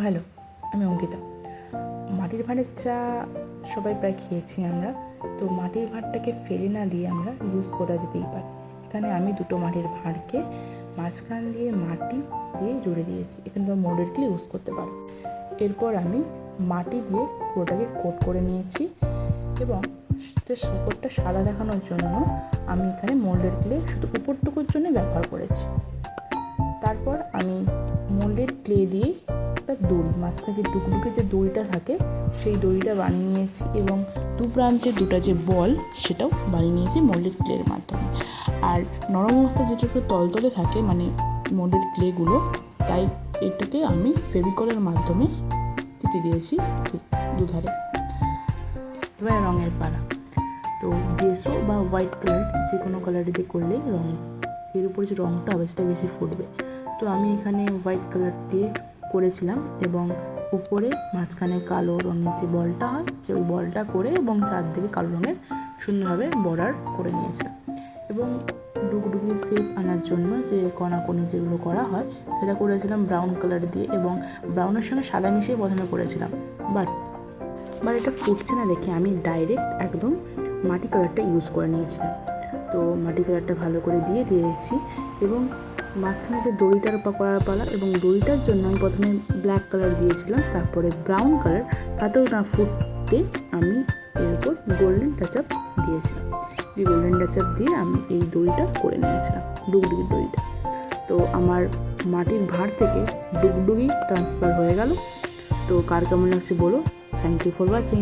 Hello, আমি অঙ্কিতা। মাটির ভাঁড়ের চা সবাই প্রায় খেয়েছি আমরা। তো মাটির ভাঁড়টাকে ফেলে না দিয়ে আমরা ইউজ করা যেতেই পারে। এখানে আমি দুটো মাটির ভাঁড়কে মাঝখান দিয়ে মাটি দিয়ে জুড়ে দিয়েছি। এখানে তো মোল্ডেড ক্লে ইউজ করতে পারো। এরপর আমি মাটি দিয়ে পুরোটাকে কোট করে নিয়েছি এবং উপরটা সাদা দেখানোর জন্য আমি এখানে মোল্ডেড ক্লে শুধু উপরটুকুর জন্য ব্যবহার করেছি। তারপর আমি মোল্ডেড ক্লে দিয়ে একটা দড়ি, মাঝখানে যে ডুগডুগে যে দড়িটা থাকে সেই দড়িটা বানিয়ে নিয়েছি এবং দু প্রান্তে দুটো যে বল সেটাও বানিয়ে নিয়েছি মোল্ডেড ক্লের মাধ্যমে। আর নরম অবস্থা যেটা একটু তলতলে থাকে মানে মোল্ডেড ক্লেগুলো, তাই এটাকে আমি ফেভিকলের মাধ্যমে কেটে দিয়েছি দুধারে। এবার রঙের পালা, তো জেসো বা হোয়াইট কালার যে কোনো কালার দিয়ে করলেই রঙ এর উপরে যে রঙটা হবে সেটা বেশি ফুটবে। তো আমি এখানে হোয়াইট কালার দিয়ে করেছিলাম এবং উপরে মাঝখানে কালো রঙের যে বলটা হয় যে ওই বলটা করে এবং চারদিকে কালো রঙের সুন্দরভাবে বর্ডার করে নিয়েছিলাম। এবং ডুগডুগি শেপ আনার জন্য যে কণাকণি যেগুলো করা হয় সেটা করেছিলাম ব্রাউন কালার দিয়ে এবং ব্রাউনের সঙ্গে সাদা মিশিয়ে প্রথমে করেছিলাম। বাট এটা ফুটছে না দেখে আমি ডাইরেক্ট একদম মাটি কালারটা ইউজ করে নিয়েছিলাম। তো মাটি কালারটা ভালো করে দিয়েছি এবং মাঝখানে যে দড়িটার করার পালা এবং দড়িটার জন্য আমি প্রথমে ব্ল্যাক কালার দিয়েছিলাম, তারপরে ব্রাউন কালার, তাতেও না ফুটতে আমি এর উপর গোল্ডেন টাচআপ দিয়েছিলাম। এই গোল্ডেন টাচআপ দিয়ে আমি এই দড়িটা করে নিয়েছিলাম, ডুগডুগির দড়িটা। তো আমার মাটির ভাঁড় থেকে ডুগডুগি ট্রান্সফার হয়ে গেল। তো কার কেমন লাগছে বলো। Thank you for watching.